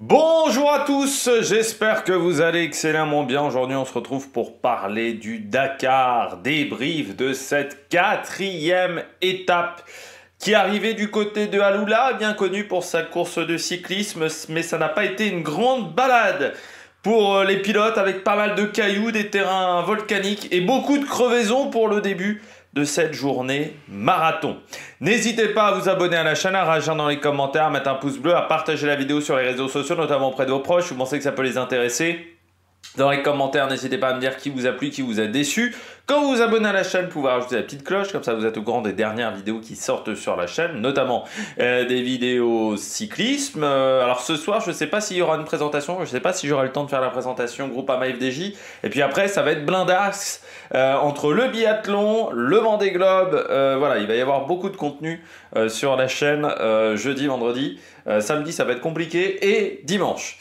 Bonjour à tous, j'espère que vous allez excellemment bien. Aujourd'hui, on se retrouve pour parler du Dakar, débrief de cette quatrième étape qui est arrivée du côté de Haloula, bien connu pour sa course de cyclisme, mais ça n'a pas été une grande balade pour les pilotes avec pas mal de cailloux, des terrains volcaniques et beaucoup de crevaisons pour le début de cette journée marathon. N'hésitez pas à vous abonner à la chaîne, à réagir dans les commentaires, à mettre un pouce bleu, à partager la vidéo sur les réseaux sociaux, notamment auprès de vos proches, si vous pensez que ça peut les intéresser. Dans les commentaires, n'hésitez pas à me dire qui vous a plu, qui vous a déçu. Quand vous vous abonnez à la chaîne, vous pouvez rajouter la petite cloche, comme ça vous êtes au courant des dernières vidéos qui sortent sur la chaîne, notamment des vidéos cyclisme. Alors ce soir, je ne sais pas s'il y aura une présentation, je ne sais pas si j'aurai le temps de faire la présentation Groupama FDJ. Et puis après, ça va être blindax entre le biathlon, le Vendée Globe. Voilà, il va y avoir beaucoup de contenu sur la chaîne jeudi, vendredi. Samedi, ça va être compliqué. Et dimanche.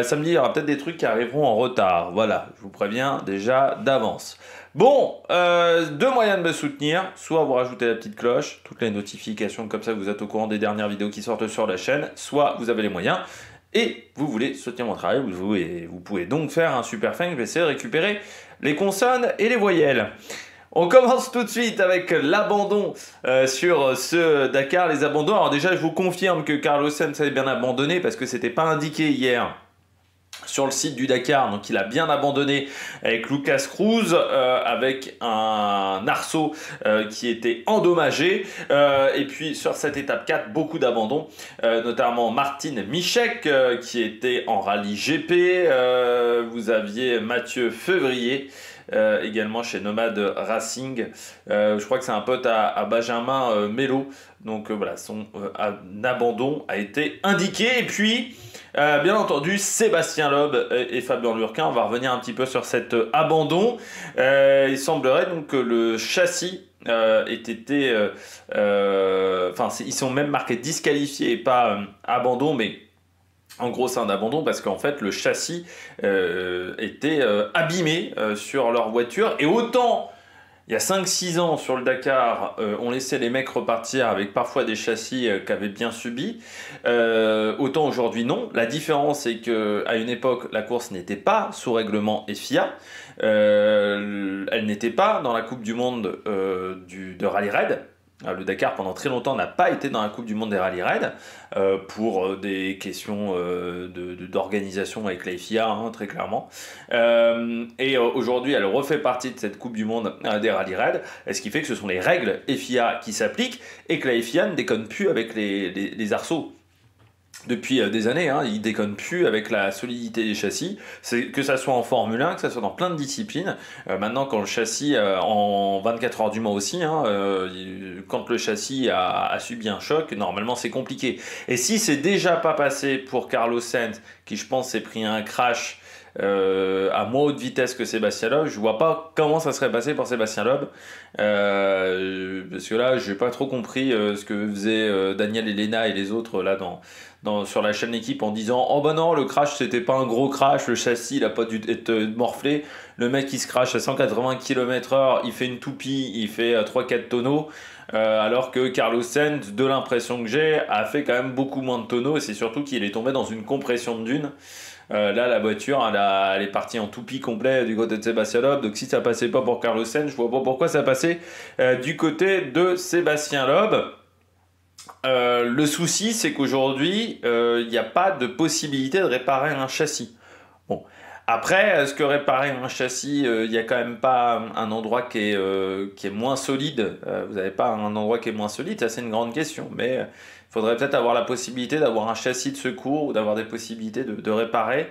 Samedi, il y aura peut-être des trucs qui arriveront en retard. Voilà, je vous préviens déjà d'avance. Bon, deux moyens de me soutenir. Soit vous rajoutez la petite cloche, toutes les notifications, comme ça vous êtes au courant des dernières vidéos qui sortent sur la chaîne. Soit vous avez les moyens et vous voulez soutenir mon travail. Vous pouvez donc faire un super fan. Je vais essayer de récupérer les consonnes et les voyelles. On commence tout de suite avec l'abandon sur ce Dakar, les abandons. Alors déjà, je vous confirme que Carlos Sainz avait bien abandonné parce que c'était pas indiqué hier sur le site du Dakar, donc il a bien abandonné avec Lucas Cruz, avec un arceau qui était endommagé, et puis sur cette étape 4, beaucoup d'abandons, notamment Martin Michek qui était en rallye GP, vous aviez Mathieu Fevrier, également chez Nomad Racing, je crois que c'est un pote à Benjamin Mello, donc voilà, son abandon a été indiqué, et puis bien entendu, Sébastien Loeb et Fabien Lurquin, on va revenir un petit peu sur cet abandon. Il semblerait donc que le châssis ait été... ils sont même marqués disqualifiés et pas abandon, mais en gros c'est un abandon parce qu'en fait le châssis était abîmé sur leur voiture. Et autant... Il y a 5-6 ans sur le Dakar, on laissait les mecs repartir avec parfois des châssis qu'avaient bien subi. Autant aujourd'hui non. La différence c'est qu'à une époque, la course n'était pas sous règlement FIA. Elle n'était pas dans la Coupe du Monde de Rallye Raid. Le Dakar pendant très longtemps n'a pas été dans la Coupe du Monde des Rallye Raid pour des questions d'organisation avec la FIA, hein, très clairement. Aujourd'hui, elle refait partie de cette Coupe du Monde des Rallye Raid, ce qui fait que ce sont les règles FIA qui s'appliquent et que la FIA ne déconne plus avec les arceaux. Depuis des années, hein, ils déconnent plus avec la solidité des châssis, que ça soit en Formule 1, que ça soit dans plein de disciplines. Maintenant, quand le châssis, en 24 heures du Mans aussi, hein, quand le châssis a subi un choc, normalement c'est compliqué. Et si c'est déjà pas passé pour Carlos Sainz, qui je pense s'est pris un crash à moins haute vitesse que Sébastien Loeb, je vois pas comment ça serait passé pour Sébastien Loeb, parce que là j'ai pas trop compris ce que faisaient Daniel Elena et les autres là sur la chaîne équipe en disant oh bah non, le crash c'était pas un gros crash, le châssis il a pas dû être morflé, le mec il se crash à 180 km/h, il fait une toupie, il fait 3-4 tonneaux. Alors que Carlos Sainz, de l'impression que j'ai, a fait quand même beaucoup moins de tonneaux, et c'est surtout qu'il est tombé dans une compression de dune. Là, la voiture, elle est partie en toupie complet du côté de Sébastien Loeb. Donc, si ça passait pas pour Carlos Sainz, je vois pas pourquoi ça passait du côté de Sébastien Loeb. Le souci, c'est qu'aujourd'hui, il n'y a pas de possibilité de réparer un châssis. Bon. Après, est-ce que réparer un châssis, il n'y a quand même pas un endroit qui est moins solide? Vous n'avez pas un endroit qui est moins solide? Ça, c'est une grande question. Mais il faudrait peut-être avoir la possibilité d'avoir un châssis de secours ou d'avoir des possibilités de réparer,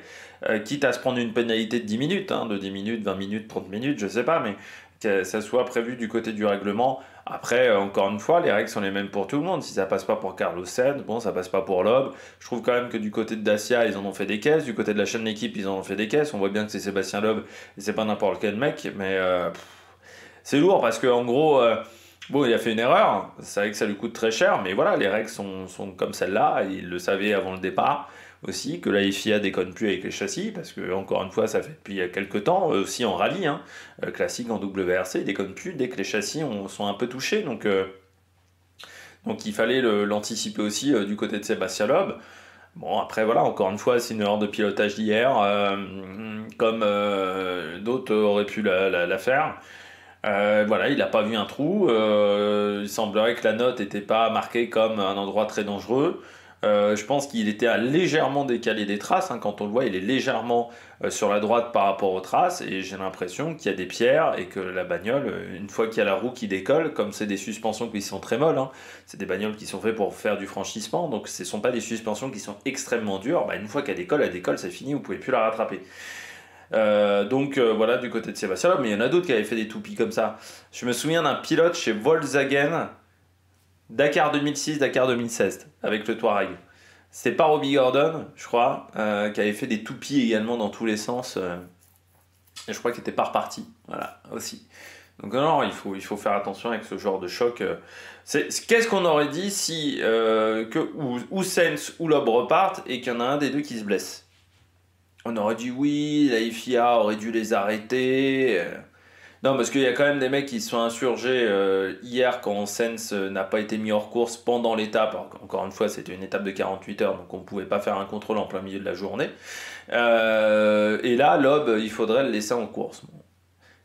quitte à se prendre une pénalité de 10 minutes, hein, de 10 minutes, 20 minutes, 30 minutes, je ne sais pas, mais que ça soit prévu du côté du règlement. Après, encore une fois, les règles sont les mêmes pour tout le monde. Si ça passe pas pour Carlos Sainz, bon, ça passe pas pour Loeb. Je trouve quand même que du côté de Dacia, ils en ont fait des caisses. Du côté de la chaîne L'équipe, ils en ont fait des caisses. On voit bien que c'est Sébastien Loeb et c'est pas n'importe quel mec. Mais c'est lourd parce qu'en gros, bon, il a fait une erreur. C'est vrai que ça lui coûte très cher. Mais voilà, les règles sont comme celle-là. Il le savait avant le départ aussi, que la FIA déconne plus avec les châssis, parce que encore une fois ça fait depuis quelques temps, aussi en rallye, hein, classique en WRC, ils déconnent plus dès que les châssis sont un peu touchés, donc il fallait l'anticiper aussi du côté de Sébastien Loeb. Bon, après, voilà, encore une fois, c'est une erreur de pilotage d'hier, comme d'autres auraient pu la faire. Voilà, il n'a pas vu un trou. Il semblerait que la note n'était pas marquée comme un endroit très dangereux. Je pense qu'il était à légèrement décalé des traces, hein. Quand on le voit, il est légèrement sur la droite par rapport aux traces. Et j'ai l'impression qu'il y a des pierres et que la bagnole, une fois qu'il y a la roue qui décolle, comme c'est des suspensions qui sont très molles, hein, c'est des bagnoles qui sont faites pour faire du franchissement. Donc ce ne sont pas des suspensions qui sont extrêmement dures. Bah, une fois qu'elle décolle, c'est fini, vous ne pouvez plus la rattraper. Voilà, du côté de Sébastien Loeb, mais il y en a d'autres qui avaient fait des toupies comme ça. Je me souviens d'un pilote chez Volkswagen, Dakar 2006, Dakar 2016, avec le Touareg. C'était pas Robbie Gordon, je crois, qui avait fait des toupies également dans tous les sens. Et je crois qu'il était pas reparti, voilà, aussi. Donc non, il faut faire attention avec ce genre de choc. Qu'est-ce qu'on aurait dit si ou Sainz ou Loeb repartent et qu'il y en a un des deux qui se blesse? On aurait dit oui, la FIA aurait dû les arrêter. Non, parce qu'il y a quand même des mecs qui se sont insurgés hier quand Sens n'a pas été mis hors course pendant l'étape. Encore une fois, c'était une étape de 48 heures, donc on ne pouvait pas faire un contrôle en plein milieu de la journée. Et là, Loeb, il faudrait le laisser en course. Bon.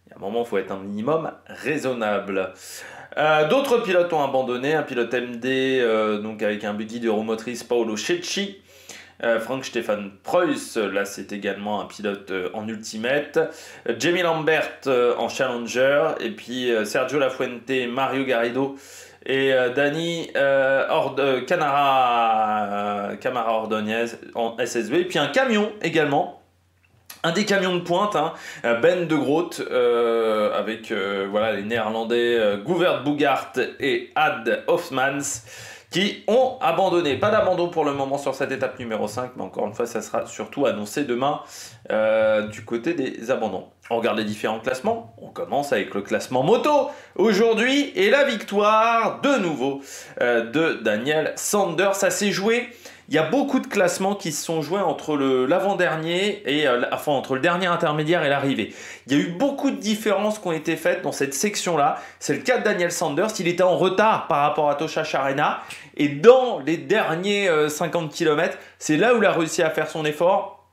Il y a un moment, il faut être un minimum raisonnable. D'autres pilotes ont abandonné. Un pilote MD, donc avec un buggy d'Euromotrice, Paolo Cecchi. Frank-Stefan Preuss, là c'est également un pilote en ultimate. Jamie Lambert en challenger. Et puis Sergio Lafuente, Mario Garrido et Dani Camara Ordonez en SSV. Et puis un camion également. Un des camions de pointe, hein, Ben de Groot, avec voilà, les Néerlandais Gouvert Bougart et Ad Hofmans, qui ont abandonné. Pas d'abandon pour le moment sur cette étape numéro 5, mais encore une fois, ça sera surtout annoncé demain du côté des abandons. On regarde les différents classements. On commence avec le classement moto aujourd'hui et la victoire de nouveau de Daniel Sanders. Ça s'est joué. Il y a beaucoup de classements qui se sont joués entre l'avant-dernier et entre le dernier intermédiaire et l'arrivée. Il y a eu beaucoup de différences qui ont été faites dans cette section-là. C'est le cas de Daniel Sanders. Il était en retard par rapport à Tosha Charena. Et dans les derniers 50 km, c'est là où il a réussi à faire son effort.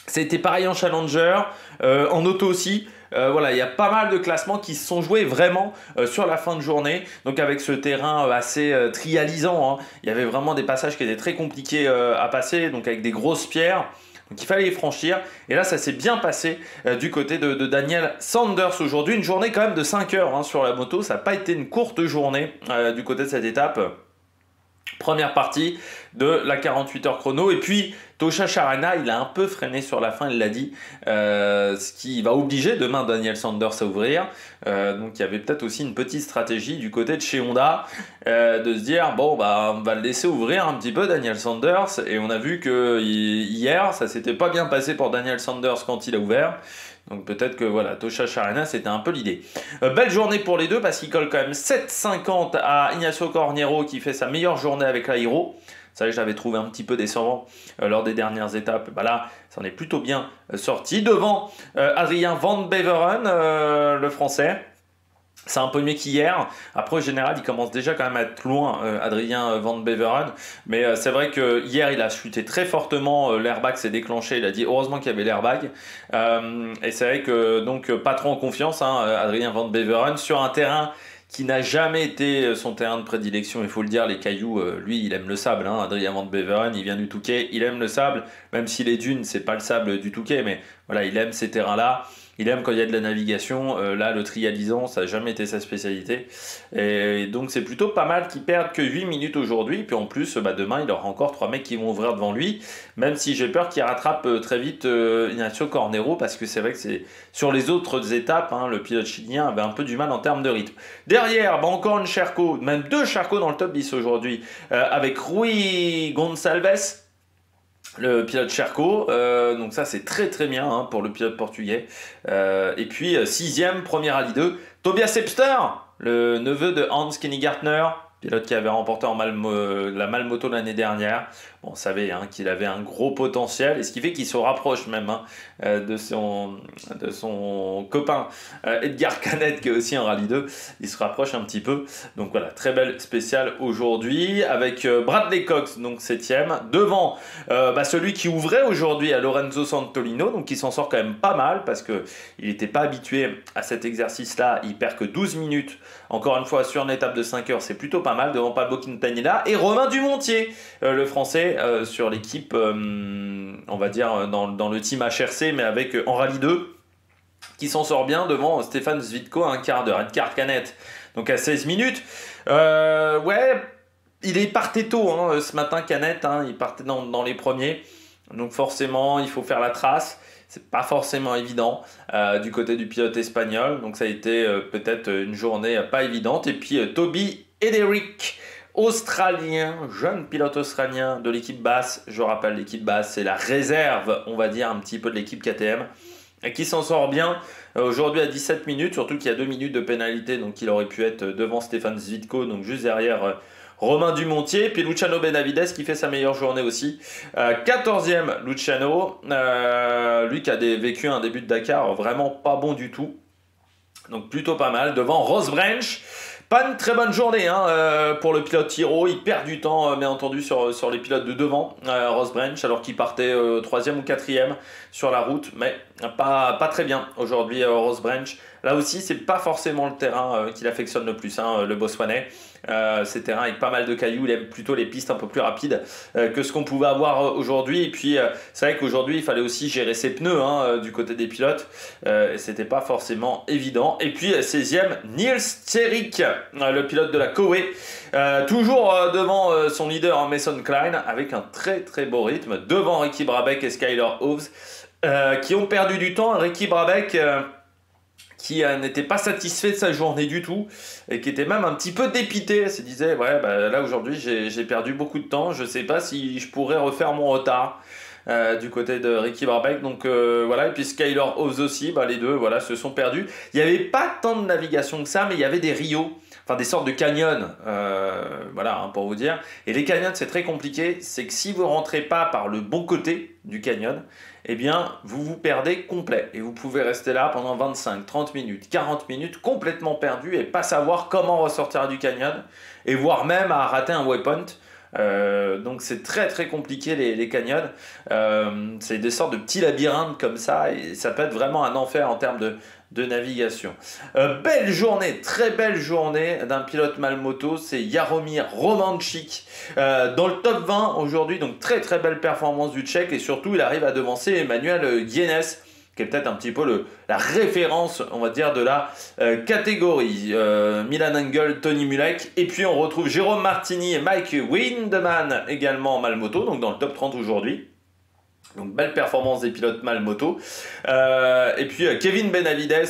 C'était pareil en challenger, en auto aussi. Voilà, il y a pas mal de classements qui se sont joués vraiment sur la fin de journée. Donc avec ce terrain assez trialisant, hein, il y avait vraiment des passages qui étaient très compliqués à passer, donc avec des grosses pierres. Donc il fallait les franchir. Et là, ça s'est bien passé du côté de Daniel Sanders aujourd'hui. Une journée quand même de 5 heures hein, sur la moto. Ça n'a pas été une courte journée du côté de cette étape. Première partie de la 48 heures chrono. Et puis, Tosha Charena, il a un peu freiné sur la fin, il l'a dit. Ce qui va obliger demain Daniel Sanders à ouvrir. Donc, il y avait peut-être aussi une petite stratégie du côté de chez Honda de se dire, bon, bah, on va le laisser ouvrir un petit peu, Daniel Sanders. Et on a vu que hier, ça s'était pas bien passé pour Daniel Sanders quand il a ouvert. Donc peut-être que voilà, Tosha Charena, c'était un peu l'idée. Belle journée pour les deux parce qu'il colle quand même 7,50 à Ignacio Corniero qui fait sa meilleure journée avec l'Aero. Ça, je l'avais trouvé un petit peu décevant lors des dernières étapes. Bah là, ça en est plutôt bien sorti. Devant Adrien Van Beveren, le français. C'est un peu mieux qu'hier. Après, au général, il commence déjà quand même à être loin, Adrien Van Beveren. Mais c'est vrai que hier, il a chuté très fortement. L'airbag s'est déclenché. Il a dit heureusement qu'il y avait l'airbag. Et c'est vrai que donc pas trop en confiance, hein, Adrien Van Beveren sur un terrain qui n'a jamais été son terrain de prédilection, il faut le dire, les cailloux, lui il aime le sable, hein. Adrien Van Beveren, il vient du Touquet, il aime le sable, même si les dunes c'est pas le sable du Touquet, mais voilà, il aime ces terrains-là. Il aime quand il y a de la navigation. Là, le trialisant, ça n'a jamais été sa spécialité. Et donc, c'est plutôt pas mal qu'il perde que 8 minutes aujourd'hui. Puis en plus, demain, il aura encore 3 mecs qui vont ouvrir devant lui. Même si j'ai peur qu'il rattrape très vite Ignacio Cornero. Parce que c'est vrai que c'est sur les autres étapes, hein, le pilote chilien avait un peu du mal en termes de rythme. Derrière, encore une Sherco, même 2 Sherco dans le top 10 aujourd'hui. Avec Rui Gonçalves. Le pilote Sherco, donc ça c'est très très bien hein, pour le pilote portugais. Et puis 6e, premier rallye 2, Tobias Epster, le neveu de Hans Kenny Gartner, pilote qui avait remporté la Malmoto l'année dernière. Bon, on savait hein, qu'il avait un gros potentiel, et ce qui fait qu'il se rapproche même hein, de son copain Edgar Canet, qui est aussi en Rallye 2. Il se rapproche un petit peu. Donc voilà, très belle spéciale aujourd'hui, avec Bradley Cox, donc 7ème, devant celui qui ouvrait aujourd'hui à Lorenzo Santolino, donc qui s'en sort quand même pas mal, parce qu'il n'était pas habitué à cet exercice-là. Il perd que 12 minutes, encore une fois, sur une étape de 5 heures, c'est plutôt pas mal, devant Pablo Quintanilla et Romain Dumontier, le français, sur l'équipe, on va dire, dans le team HRC, mais avec en Rallye 2, qui s'en sort bien devant Stéphane Zvitko à un quart d'heure. Edgar Canet, donc à 16 minutes. Ouais, il partait tôt hein, ce matin, Canet, hein, il partait dans les premiers. Donc forcément, il faut faire la trace. C'est pas forcément évident du côté du pilote espagnol. Donc ça a été peut-être une journée pas évidente. Et puis Toby Ederick, australien, jeune pilote australien de l'équipe basse. Je rappelle, l'équipe basse, c'est la réserve, on va dire, un petit peu de l'équipe KTM. Et qui s'en sort bien aujourd'hui à 17 minutes. Surtout qu'il y a 2 minutes de pénalité. Donc il aurait pu être devant Stéphane Zvitko, donc juste derrière Romain Dumontier, puis Luciano Benavides qui fait sa meilleure journée aussi. 14e Luciano, lui qui a vécu un début de Dakar vraiment pas bon du tout. Donc plutôt pas mal. Devant Ross Branch, pas une très bonne journée hein, pour le pilote Hiro. Il perd du temps bien entendu sur les pilotes de devant, Ross Branch, alors qu'il partait 3e ou 4e sur la route, mais pas très bien aujourd'hui Ross Branch. Là aussi, c'est pas forcément le terrain qu'il affectionne le plus, hein, le Botswanais. Ces terrains avec pas mal de cailloux, il aime plutôt les pistes un peu plus rapides que ce qu'on pouvait avoir aujourd'hui. Et puis, c'est vrai qu'aujourd'hui, il fallait aussi gérer ses pneus hein, du côté des pilotes. Et c'était pas forcément évident. Et puis, 16e, Niels Thierik, le pilote de la Koei. Toujours devant son leader Mason Klein, avec un très très beau rythme. Devant Ricky Brabec et Skyler Hobbs, qui ont perdu du temps. Ricky Brabec qui n'était pas satisfait de sa journée du tout et qui était même un petit peu dépité. Il se disait ouais là aujourd'hui j'ai perdu beaucoup de temps, je sais pas si je pourrais refaire mon retard du côté de Ricky Brabec. Donc voilà, et puis Skyler Hobbs aussi, les deux voilà se sont perdus. Il n'y avait pas tant de navigation que ça, mais il y avait des rios, enfin des sortes de canyons, voilà hein, pour vous dire. Et les canyons c'est très compliqué, c'est que si vous rentrez pas par le bon côté du canyon, eh bien, vous vous perdez complet. Et vous pouvez rester là pendant 25, 30 minutes, 40 minutes, complètement perdu et pas savoir comment ressortir du canyon, et voire même à rater un waypoint. Donc c'est très très compliqué les canyons. C'est des sortes de petits labyrinthes comme ça, et ça peut être vraiment un enfer en termes de navigation. Belle journée, très belle journée d'un pilote Malmoto, c'est Jaromir Romanchik dans le top 20 aujourd'hui, donc très très belle performance du Tchèque, et surtout il arrive à devancer Emmanuel Guinness, qui est peut-être un petit peu la référence, on va dire, de la catégorie. Milan Engel, Tony Mulek, et puis on retrouve Jérôme Martini et Mike Windeman également en Malmoto, donc dans le top 30 aujourd'hui. Donc belle performance des pilotes Malmoto. Et puis Kevin Benavides,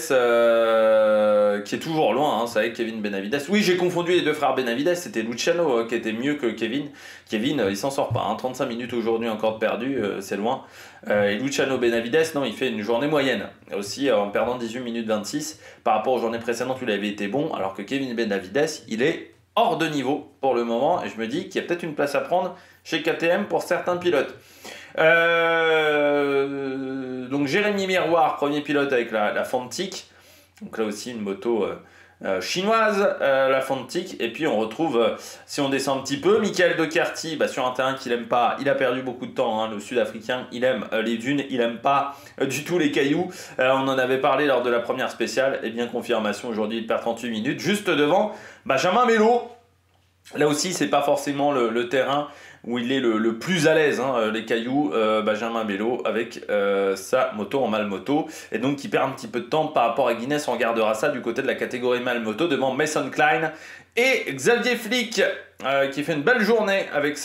qui est toujours loin, hein, c'est vrai, Kevin Benavides. Oui, j'ai confondu les deux frères Benavides, c'était Luciano qui était mieux que Kevin. Kevin, il s'en sort pas, hein, 35 minutes aujourd'hui encore de perdu, c'est loin. Et Luciano Benavides, non, il fait une journée moyenne, aussi en perdant 18 minutes 26. Par rapport aux journées précédentes où il avait été bon, alors que Kevin Benavides, il est hors de niveau pour le moment. Et je me dis qu'il y a peut-être une place à prendre chez KTM pour certains pilotes. Donc Jérémy Miroir, premier pilote avec la Fantic, donc là aussi une moto chinoise, la Fantic. Et puis on retrouve, si on descend un petit peu, Michael Doherty sur un terrain qu'il aime pas. Il a perdu beaucoup de temps, hein, le sud-africain. Il aime les dunes, il aime pas du tout les cailloux. On en avait parlé lors de la première spéciale, et bien confirmation aujourd'hui, il perd 38 minutes juste devant Benjamin Melo. Là aussi, c'est pas forcément le terrain où il est le plus à l'aise, hein, les cailloux, Benjamin Melo, avec sa moto en Malmoto, et donc qui perd un petit peu de temps par rapport à Guinness. On regardera ça du côté de la catégorie Malmoto, devant Mason Klein et Xavier Flick, qui fait une belle journée avec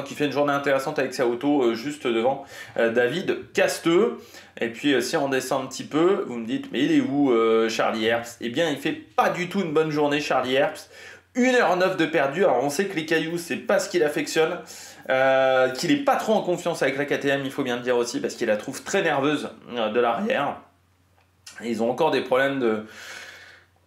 qui fait une journée intéressante avec sa auto, juste devant David Casteux. Et puis si on descend un petit peu, vous me dites, mais il est où Charlie Herbst? Eh bien, il fait pas du tout une bonne journée, Charlie Herbst. 1h09 de perdu. Alors on sait que les cailloux c'est pas ce qu'il affectionne, qu'il est pas trop en confiance avec la KTM, il faut bien le dire aussi, parce qu'il la trouve très nerveuse de l'arrière. Ils ont encore des problèmes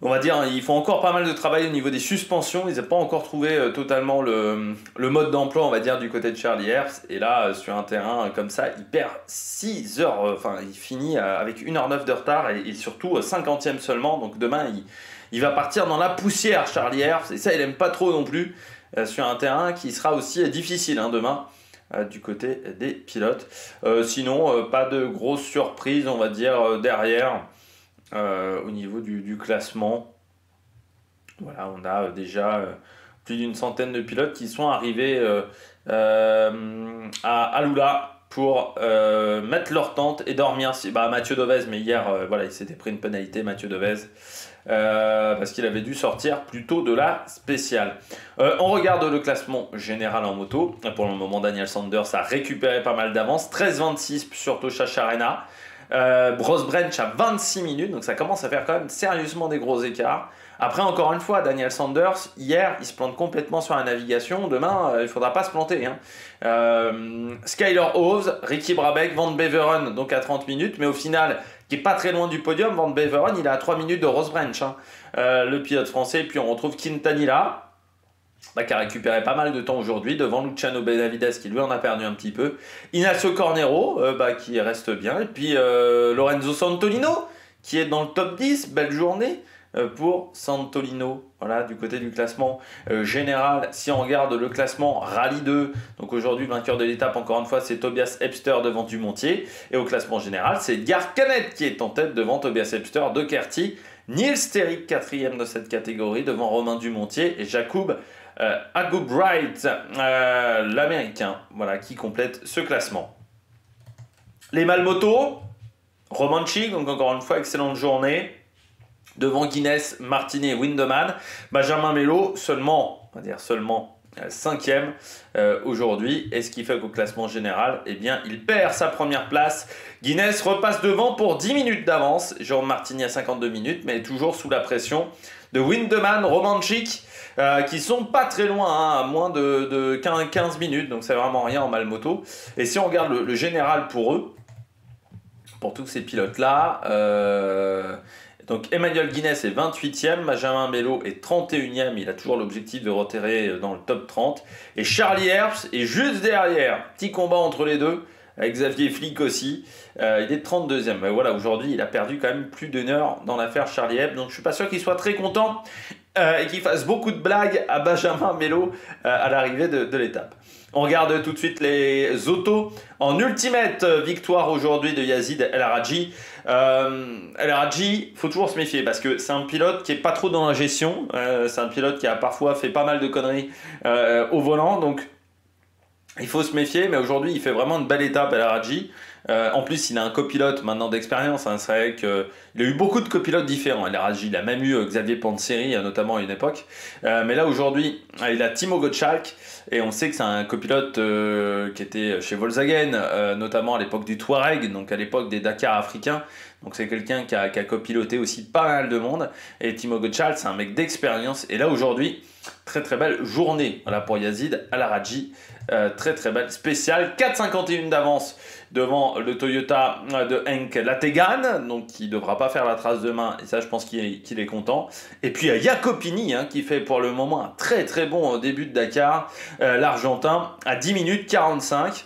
On va dire, ils font encore pas mal de travail au niveau des suspensions. Ils n'ont pas encore trouvé totalement le mode d'emploi, on va dire, du côté de Charlie Herbst. Et là, sur un terrain comme ça, il perd 6 heures. Enfin, il finit avec 1h09 de retard et surtout 50e seulement. Donc demain, il va partir dans la poussière, Charlie Herbst. Et ça, il n'aime pas trop non plus. Sur un terrain qui sera aussi difficile demain. Du côté des pilotes. Sinon, pas de grosses surprises, on va dire, derrière. Au niveau du classement, voilà, on a déjà plus d'une centaine de pilotes qui sont arrivés à Alula pour mettre leur tente et dormir. Mathieu Devez, mais hier, voilà, il s'était pris une pénalité, Mathieu Devez, parce qu'il avait dû sortir plus tôt de la spéciale. On regarde le classement général en moto. Pour le moment, Daniel Sanders a récupéré pas mal d'avance, 13-26 sur Tosha Charena. Bros Branch à 26 minutes, donc ça commence à faire quand même sérieusement des gros écarts. Après, encore une fois, Daniel Sanders, hier, il se plante complètement sur la navigation. Demain, il ne faudra pas se planter. Skyler Hoves, Ricky Brabec, Van Beveren, donc à 30 minutes, mais au final, qui n'est pas très loin du podium, Van Beveren, il est à 3 minutes de Ross Branch, le pilote français. Et puis on retrouve Quintanilla, qui a récupéré pas mal de temps aujourd'hui devant Luciano Benavides qui lui en a perdu un petit peu, Ignacio Cornero qui reste bien, et puis Lorenzo Santolino qui est dans le top 10, belle journée pour Santolino, voilà, du côté du classement général. Si on regarde le classement Rallye 2, donc aujourd'hui vainqueur de l'étape encore une fois c'est Tobias Epster devant Dumontier, et au classement général c'est Edgar Canet qui est en tête devant Tobias Epster de Kerty, Niels Terry 4e de cette catégorie devant Romain Dumontier et Jakub Agoubright, l'américain, voilà, qui complète ce classement. Les Malmoto, Romanchik, donc encore une fois, excellente journée. Devant Guinness, Martinet et Windeman. Benjamin Melo, seulement 5e aujourd'hui. Et ce qui fait qu'au classement général, eh bien, il perd sa première place. Guinness repasse devant pour 10 minutes d'avance. Jérôme Martinet à 52 minutes, mais toujours sous la pression de Windeman, Romanchik, qui sont pas très loin, à moins de 15 minutes, donc c'est vraiment rien en Malmoto. Et si on regarde le général pour eux, pour tous ces pilotes-là, donc Emmanuel Guinness est 28e, Benjamin Melo est 31e, il a toujours l'objectif de retirer dans le top 30. Et Charlie Herbst est juste derrière, petit combat entre les deux, avec Xavier Flick aussi, il est 32e. Mais voilà, aujourd'hui il a perdu quand même plus d'une heure dans l'affaire Charlie Herbst, donc je suis pas sûr qu'il soit très content et qu'il fasse beaucoup de blagues à Benjamin Melo à l'arrivée de l'étape. On regarde tout de suite les autos. En ultimate victoire aujourd'hui de Yazid El Araji. El Araji, il faut toujours se méfier parce que c'est un pilote qui n'est pas trop dans la gestion. C'est un pilote qui a parfois fait pas mal de conneries au volant. Donc il faut se méfier, mais aujourd'hui il fait vraiment une belle étape El Araji. En plus, il a un copilote maintenant d'expérience. C'est vrai qu'il a eu beaucoup de copilotes différents. El Araji, il a même eu Xavier Panseri, notamment à une époque. Mais là, aujourd'hui, il a Timo Gottschalk. Et on sait que c'est un copilote qui était chez Volkswagen, notamment à l'époque du Touareg, donc à l'époque des Dakar africains. Donc c'est quelqu'un qui a copiloté aussi pas mal de monde. Et Timo Gottschalk, c'est un mec d'expérience. Et là, aujourd'hui, très très belle journée, voilà, pour Yazid El Araji. Très très belle spéciale, 4,51 d'avance devant le Toyota de Henk Lategan, donc qui ne devra pas faire la trace demain, et ça je pense qu'il est content. Et puis Jacopini qui fait pour le moment un très très bon début de Dakar, l'Argentin à 10 minutes 45.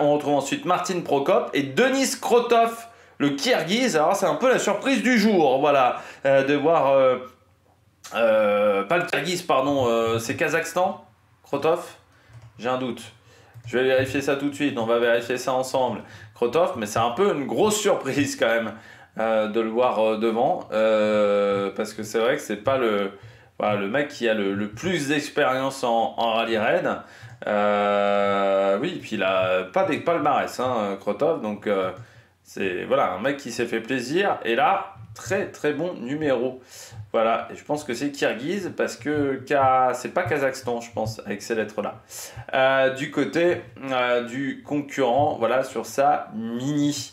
On retrouve ensuite Martin Prokop et Denis Krotov, le Kirghiz. Alors c'est un peu la surprise du jour, voilà, de voir pas le Kirghiz, pardon, c'est Kazakhstan, Krotov. J'ai un doute. Je vais vérifier ça tout de suite. On va vérifier ça ensemble. Krotov, mais c'est un peu une grosse surprise quand même de le voir devant. Parce que c'est vrai que c'est pas le mec qui a le plus d'expérience en rallye raid. Oui, puis il a pas de palmarès, Krotov. Donc c'est voilà, un mec qui s'est fait plaisir. Et là, très très bon numéro. Voilà, et je pense que c'est Kirghiz parce que c'est pas Kazakhstan, je pense, avec ces lettres-là. Du côté du concurrent, voilà, sur sa mini.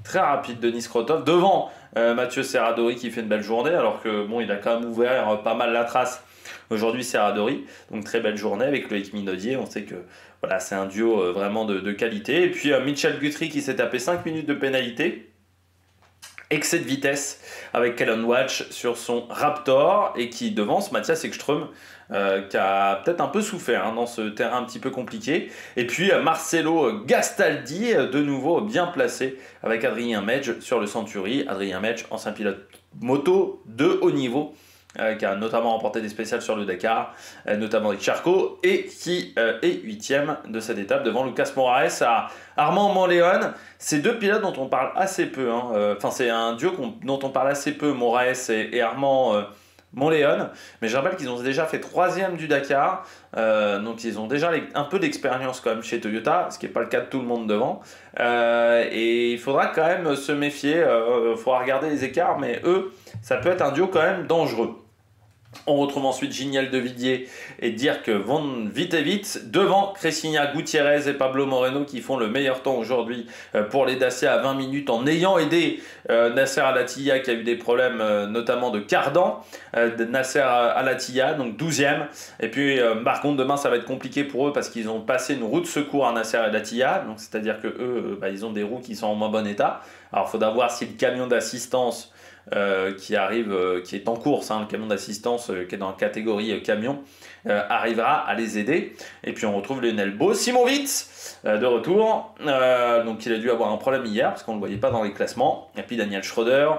Très rapide, Denis Krotov, devant Mathieu Serradori qui fait une belle journée, alors que bon, il a quand même ouvert pas mal la trace aujourd'hui, Serradori. Donc très belle journée avec Loïc Minaudier, on sait que voilà, c'est un duo vraiment de qualité. Et puis Michel Guthrie qui s'est tapé 5 minutes de pénalité. excès de vitesse avec Callum Walsh sur son Raptor et qui devance Mathias Ekström qui a peut-être un peu souffert dans ce terrain un petit peu compliqué. Et puis Marcelo Gastaldi de nouveau bien placé avec Adrien Medj sur le Century. Adrien Medj, ancien pilote moto de haut niveau, qui a notamment remporté des spéciales sur le Dakar, notamment avec Charcot, et qui est 8e de cette étape devant Lucas Moraes à Armand Montléon. C'est deux pilotes dont on parle assez peu, enfin c'est un duo dont on parle assez peu, Moraes et Armand Montléon, mais je rappelle qu'ils ont déjà fait 3e du Dakar, donc ils ont déjà un peu d'expérience quand même chez Toyota, ce qui n'est pas le cas de tout le monde devant, et il faudra quand même se méfier, il faudra regarder les écarts, mais eux, ça peut être un duo quand même dangereux. On retrouve ensuite Giniel de Villiers et Dirk Van Vitevit devant Cressinha Gutiérrez et Pablo Moreno qui font le meilleur temps aujourd'hui pour les Dacia à 20 minutes en ayant aidé Nasser Al-Attiyah qui a eu des problèmes notamment de cardan. Nasser Al-Attiyah donc 12e, et puis par contre demain ça va être compliqué pour eux parce qu'ils ont passé une roue de secours à Nasser Al-Attiyah, donc c'est-à-dire que eux ils ont des roues qui sont en moins bon état. Alors il faudra voir si le camion d'assistance qui arrive, qui est en course, le camion d'assistance qui est dans la catégorie camion, arrivera à les aider. Et puis on retrouve Lionel Beau, Simon Witz de retour, donc il a dû avoir un problème hier parce qu'on ne le voyait pas dans les classements. Et puis Daniel Schroeder,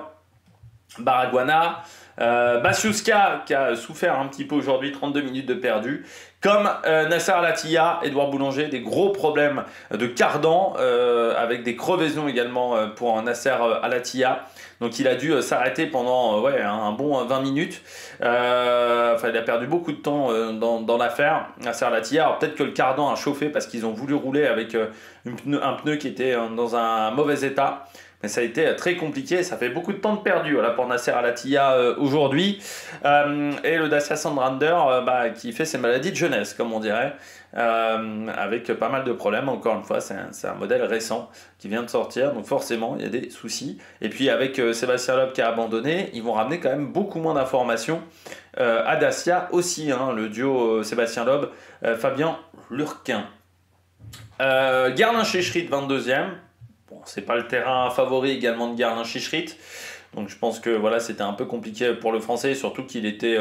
Baraguana, Basiuska qui a souffert un petit peu aujourd'hui, 32 minutes de perdu, comme Nasser Al-Attiyah, Edouard Boulanger, des gros problèmes de cardan avec des crevaisons également pour Nasser Al-Attiyah. Donc il a dû s'arrêter pendant un bon 20 minutes. Il a perdu beaucoup de temps dans l'affaire, Nasser Al-Attiyah. Alors peut-être que le cardan a chauffé parce qu'ils ont voulu rouler avec un pneu qui était dans un mauvais état. Mais ça a été très compliqué, ça fait beaucoup de temps de perdu pour Nasser Al-Attiyah aujourd'hui. Et le Dacia Sandrander qui fait ses maladies de jeunesse, comme on dirait, avec pas mal de problèmes. Encore une fois, c'est un modèle récent qui vient de sortir, donc forcément il y a des soucis. Et puis avec Sébastien Loeb qui a abandonné, ils vont ramener quand même beaucoup moins d'informations à Dacia aussi, le duo Sébastien Loeb, Fabien Lurquin. Guerlain-Chicherit 22e. Bon, c'est pas le terrain favori également de Guerlain-Chicherit, donc je pense que voilà, c'était un peu compliqué pour le français, surtout qu'il était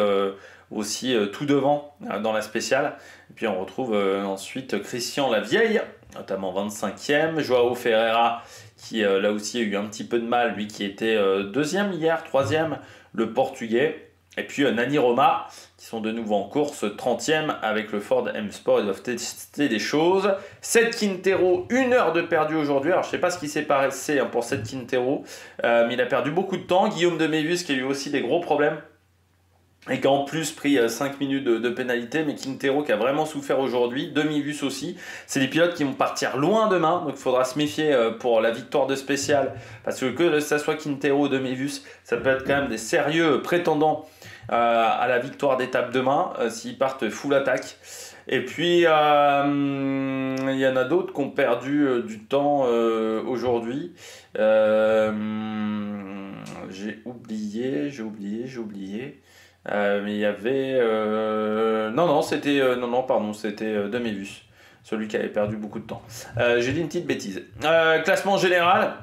aussi tout devant dans la spéciale. Et puis on retrouve ensuite Christian Lavieille, notamment 25e, Joao Ferreira qui là aussi a eu un petit peu de mal, lui qui était 2e hier, 3e, le portugais. Et puis Nani Roma, qui sont de nouveau en course, 30e avec le Ford M-Sport, ils doivent tester des choses. Seth Quintero, 1 heure de perdu aujourd'hui. Alors je ne sais pas ce qui s'est passé pour Seth Quintero, mais il a perdu beaucoup de temps. Guillaume de Mévus qui a eu aussi des gros problèmes et qui a en plus pris 5 minutes de pénalité, mais Quintero qui a vraiment souffert aujourd'hui, Demi-Vus aussi. C'est des pilotes qui vont partir loin demain, donc il faudra se méfier pour la victoire de spécial, parce que ça soit Quintero ou Demi-Vus, ça peut être quand même des sérieux prétendants à la victoire d'étape demain, s'ils partent full attaque. Et puis il y en a d'autres qui ont perdu du temps aujourd'hui. J'ai oublié. Mais il y avait... c'était Demi-Vus, celui qui avait perdu beaucoup de temps. J'ai dit une petite bêtise. Classement général,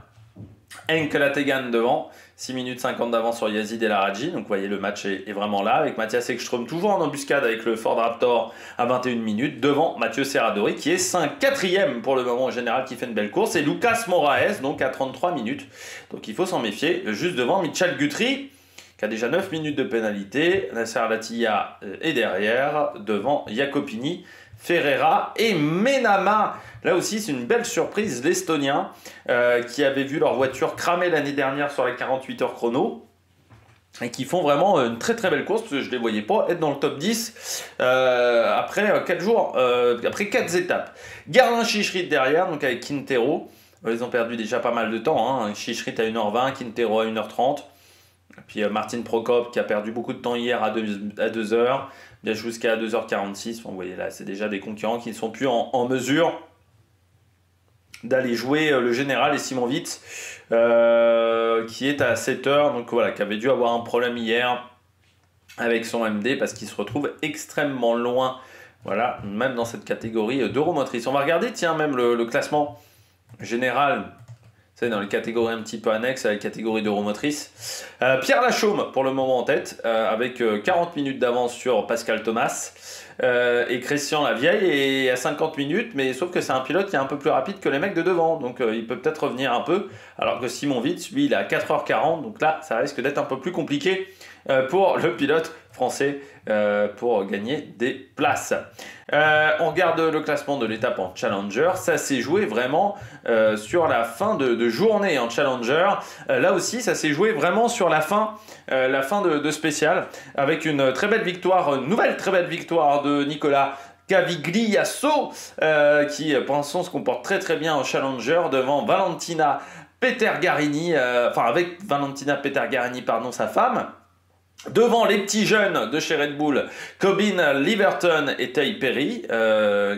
Henk Lategan devant, 6 minutes 50 d'avance sur Yazid El Araji. Donc vous voyez, le match est vraiment là, avec Mathias Ekström toujours en embuscade avec le Ford Raptor à 21 minutes, devant Mathieu Serradori qui est 4e pour le moment au général, qui fait une belle course, et Lucas Moraes donc à 33 minutes. Donc il faut s'en méfier, juste devant Michal Guthrie, qui a déjà 9 minutes de pénalité. Nasser Al-Attiyah est derrière, devant Jacopini, Ferreira et Menama. Là aussi, c'est une belle surprise, l'Estonien, qui avait vu leur voiture cramer l'année dernière sur les 48 heures chrono, et qui font vraiment une très très belle course, parce que je ne les voyais pas être dans le top 10 après 4 jours, après 4 étapes. Guerlain-Chicherit derrière, donc avec Quintero. Ils ont perdu déjà pas mal de temps, Chicherit à 1h20, Quintero à 1h30. Et puis Martin Prokop qui a perdu beaucoup de temps hier à 2h, bien jusqu'à 2h46. Vous voyez là, c'est déjà des concurrents qui ne sont plus en mesure d'aller jouer le général, et Simon Witz qui est à 7h, donc voilà, qui avait dû avoir un problème hier avec son MD parce qu'il se retrouve extrêmement loin, voilà, même dans cette catégorie d'Euromotrice. On va regarder, tiens, même le classement général, C'est dans les catégories un petit peu annexes à la catégorie d'euromotrice. Pierre Lachaume pour le moment en tête, avec 40 minutes d'avance sur Pascal Thomas. Et Christian Lavieille est à 50 minutes, mais sauf que c'est un pilote qui est un peu plus rapide que les mecs de devant, donc il peut peut-être revenir un peu, alors que Simon Witz, lui, il est à 4h40, donc là, ça risque d'être un peu plus compliqué pour le pilote français pour gagner des places. On regarde le classement de l'étape en Challenger, ça s'est joué vraiment sur la fin de journée en Challenger. Là aussi, ça s'est joué vraiment sur la fin de spécial, avec une très belle victoire, une nouvelle très belle victoire de Nicolas Cavigliasso, qui pour l'instant se comporte très très bien en Challenger devant Valentina Petergarini, avec Valentina Petergarini, pardon, sa femme. Devant les petits jeunes de chez Red Bull, Cobbin Liverton et Tay Perry,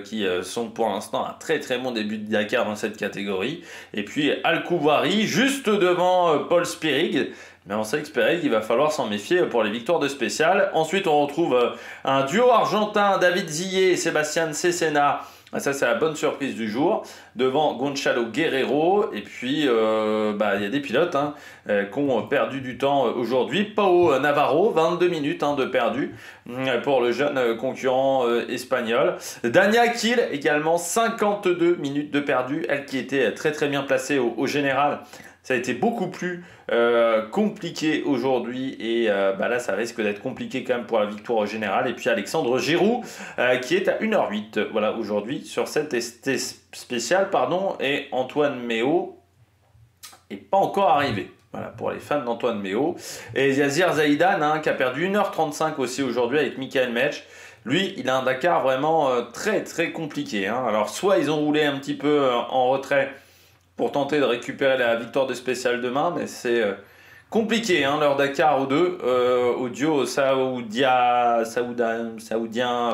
qui sont pour l'instant un très très bon début de Dakar dans cette catégorie. Et puis Al-Kouvari, juste devant Paul Spirig. Mais on sait que Spirig, il va falloir s'en méfier pour les victoires de spécial. Ensuite, on retrouve un duo argentin, David Zillet et Sébastien Cesena. Ça, c'est la bonne surprise du jour, devant Gonçalo Guerrero. Et puis, il y a des pilotes qui ont perdu du temps aujourd'hui. Pau Navarro, 22 minutes de perdu pour le jeune concurrent espagnol. Dania Kiel, également 52 minutes de perdu. Elle qui était très très bien placée au général. Ça a été beaucoup plus compliqué aujourd'hui et là ça risque d'être compliqué quand même pour la victoire générale. Et puis Alexandre Giroux qui est à 1h08 voilà, aujourd'hui sur cette spéciale et Antoine Méo n'est pas encore arrivé. Voilà, pour les fans d'Antoine Méo. Et Yazir Zaidan qui a perdu 1h35 aussi aujourd'hui avec Michael Metsch. Lui, il a un Dakar vraiment très très compliqué. Alors soit ils ont roulé un petit peu en retrait pour tenter de récupérer la victoire de spécial demain, mais c'est compliqué leur Dakar aux deux, au duo saoudien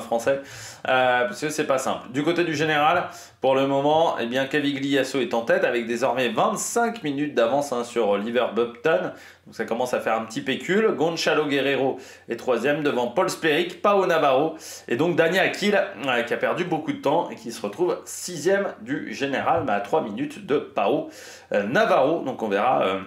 français, parce que c'est pas simple. Du côté du général, pour le moment, Cavigliasso est en tête avec désormais 25 minutes d'avance sur Oliver Bupton. Donc ça commence à faire un petit pécule. Gonçalo Guerrero est troisième devant Paul Spirig, Pau Navarro et donc Dania Akil qui a perdu beaucoup de temps et qui se retrouve sixième du général, mais à 3 minutes de Pau Navarro. Donc on verra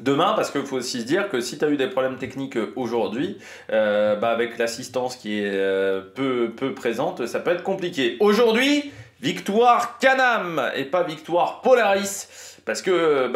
demain, parce qu'il faut aussi se dire que si tu as eu des problèmes techniques aujourd'hui, avec l'assistance qui est peu présente, ça peut être compliqué. Aujourd'hui, victoire Can-Am et pas victoire Polaris. Parce que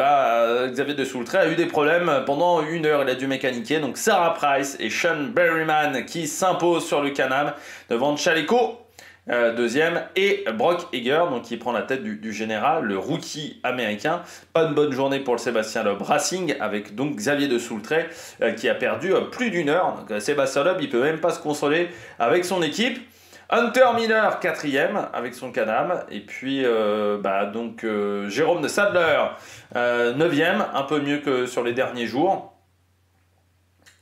Xavier de Soultret a eu des problèmes pendant 1 heure, il a dû mécaniquer. Donc Sarah Price et Sean Berryman qui s'imposent sur le Can-Am devant Chaleco, deuxième, et Brock Eger, donc qui prend la tête du général, le rookie américain. Pas une bonne journée pour le Sébastien Loeb Racing, avec donc Xavier de Soultret qui a perdu plus d'1 heure. Donc Sébastien Loeb, il peut même pas se consoler avec son équipe. Hunter Miller, 4e avec son Can-Am. Et puis, Jérôme de Sadler, 9e, un peu mieux que sur les derniers jours.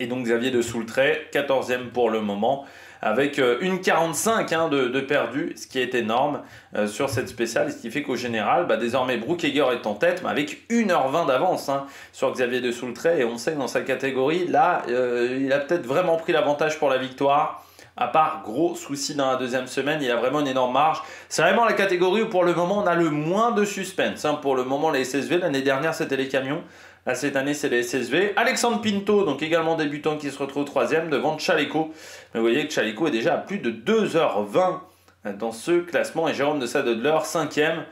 Et donc Xavier de Soultret, 14e pour le moment, avec une 45 de perdu, ce qui est énorme sur cette spéciale. Ce qui fait qu'au général, désormais, Brook Eger est en tête, mais avec 1h20 d'avance sur Xavier de Soultret. Et on sait que dans sa catégorie, là, il a peut-être vraiment pris l'avantage pour la victoire. À part gros soucis dans la deuxième semaine, il a vraiment une énorme marge. C'est vraiment la catégorie où pour le moment on a le moins de suspense. Pour le moment les SSV, l'année dernière c'était les camions. Là cette année c'est les SSV. Alexandre Pinto, donc également débutant, qui se retrouve 3e devant Chaleco. Mais vous voyez que Chaleco est déjà à plus de 2h20 dans ce classement. Et Jérôme de Sadler, 5e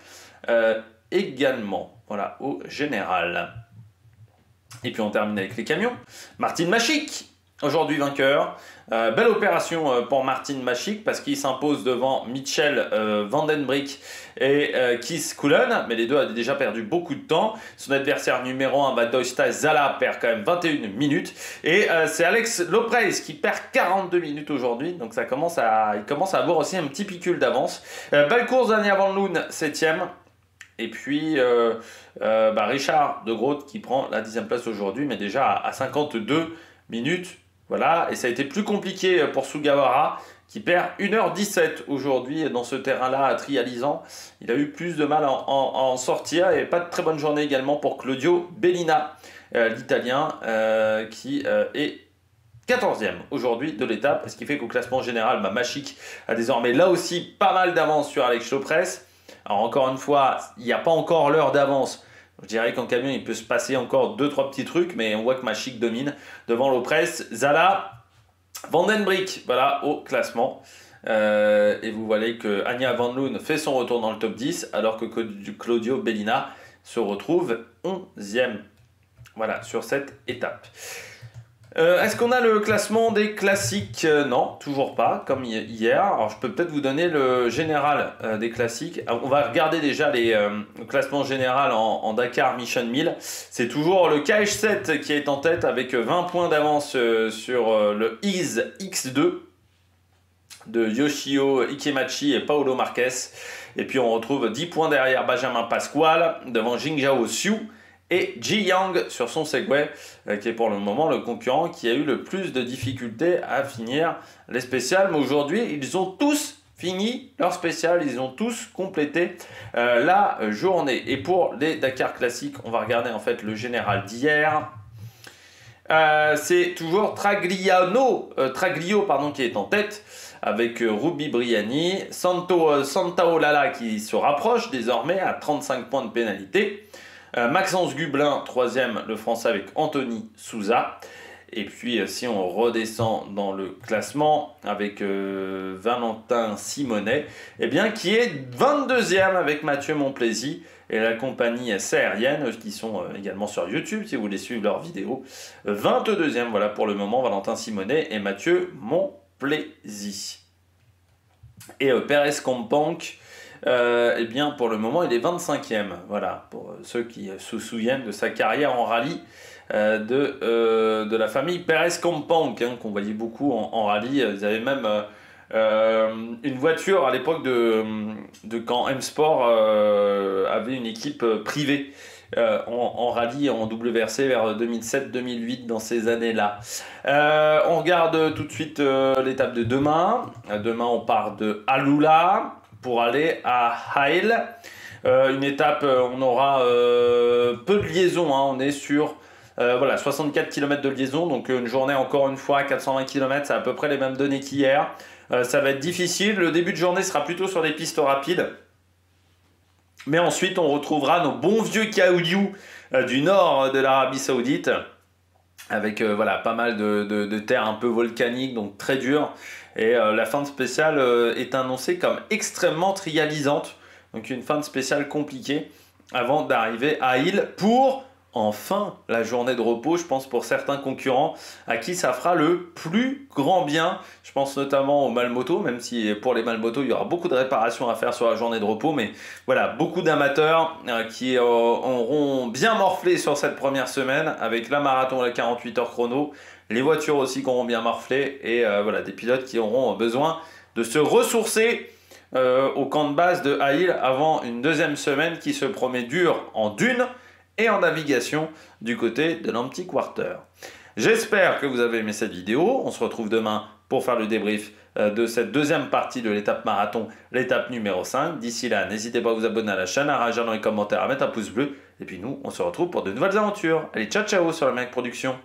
également. Voilà, au général. Et puis on termine avec les camions. Martin Machic, aujourd'hui vainqueur. Belle opération pour Martin Machic parce qu'il s'impose devant Mitchell Vandenbrick et Keith Cullen, mais les deux avaient déjà perdu beaucoup de temps. Son adversaire numéro 1, Badosta Zala, perd quand même 21 minutes. Et c'est Alex Lopez qui perd 42 minutes aujourd'hui, donc il commence à avoir aussi un petit picule d'avance. Belle course d'Ania Van Loon, 7e. Et puis Richard de Groot qui prend la 10e place aujourd'hui, mais déjà à 52 minutes. Voilà, et ça a été plus compliqué pour Sugawara qui perd 1h17 aujourd'hui dans ce terrain-là trialisant. Il a eu plus de mal à en sortir, et pas de très bonne journée également pour Claudio Bellina, l'Italien, qui est 14e aujourd'hui de l'étape, ce qui fait qu'au classement général, Machic a désormais là aussi pas mal d'avance sur Alex Lopez. Alors encore une fois, il n'y a pas encore l'heure d'avance. Je dirais qu'en camion, il peut se passer encore 2-3 petits trucs, mais on voit que Machic domine devant Lopez, Zala, Vandenbrik, voilà, au classement. Et vous voyez que Anja Van Loon fait son retour dans le top 10, alors que Claudio Bellina se retrouve 11e. Voilà, sur cette étape. Est-ce qu'on a le classement des classiques? Non, toujours pas, comme hier. Alors, je peux peut-être vous donner le général des classiques. On va regarder déjà le classement général en Dakar Mission 1000. C'est toujours le KH7 qui est en tête avec 20 points d'avance sur le Ease X2 de Yoshio Ikemachi et Paolo Marquez. Et puis on retrouve 10 points derrière Benjamin Pasquale, devant Jingzhao Xiu et Ji Yang sur son Segway, qui est pour le moment le concurrent qui a eu le plus de difficultés à finir les spéciales. Mais aujourd'hui, ils ont tous fini leur spécial, ils ont tous complété la journée. Et pour les Dakar classiques, on va regarder en fait le général d'hier. C'est toujours Traglio qui est en tête, avec Ruby Briani, Santaolalla qui se rapproche désormais à 35 points de pénalité, Maxence Gublin, 3e, le français avec Anthony Souza. Et puis si on redescend dans le classement avec Valentin Simonet, eh bien, qui est 22e avec Mathieu Monplaisy et la compagnie Saharienne, qui sont également sur YouTube si vous voulez suivre leurs vidéos. 22e, voilà pour le moment, Valentin Simonet et Mathieu Monplaisy. Et Perez Companc, eh bien pour le moment il est 25e, voilà, pour ceux qui se souviennent de sa carrière en rallye de la famille Perez Companc, hein, qu'on voyait beaucoup en rallye. Ils avaient même une voiture à l'époque de quand M-Sport avait une équipe privée en rallye, en WRC vers 2007-2008, dans ces années-là. On regarde tout de suite l'étape de demain. Demain, on part de Alula pour aller à Hail. Une étape, on aura peu de liaison, hein. On est sur voilà, 64 km de liaison, donc une journée encore une fois, 420 km, c'est à peu près les mêmes données qu'hier. Ça va être difficile, le début de journée sera plutôt sur des pistes rapides. Mais ensuite, on retrouvera nos bons vieux cailloux du nord de l'Arabie Saoudite, avec voilà, pas mal de terres un peu volcaniques, donc très dures. Et la fin de spéciale est annoncée comme extrêmement trialisante, donc une fin de spéciale compliquée, avant d'arriver à Hail pour enfin la journée de repos, je pense, pour certains concurrents à qui ça fera le plus grand bien. Je pense notamment aux Malmoto, même si pour les Malmoto il y aura beaucoup de réparations à faire sur la journée de repos, mais voilà, beaucoup d'amateurs qui auront bien morflé sur cette première semaine avec la marathon à la 48 heures chrono, les voitures aussi qui auront bien morflé, et voilà, des pilotes qui auront besoin de se ressourcer au camp de base de Hail avant une deuxième semaine qui se promet dure en dunes et en navigation du côté de l'Empty Quarter. J'espère que vous avez aimé cette vidéo. On se retrouve demain pour faire le débrief de cette deuxième partie de l'étape marathon, l'étape numéro 5. D'ici là, n'hésitez pas à vous abonner à la chaîne, à réagir dans les commentaires, à mettre un pouce bleu. Et puis nous, on se retrouve pour de nouvelles aventures. Allez, ciao ciao sur la Mec Production.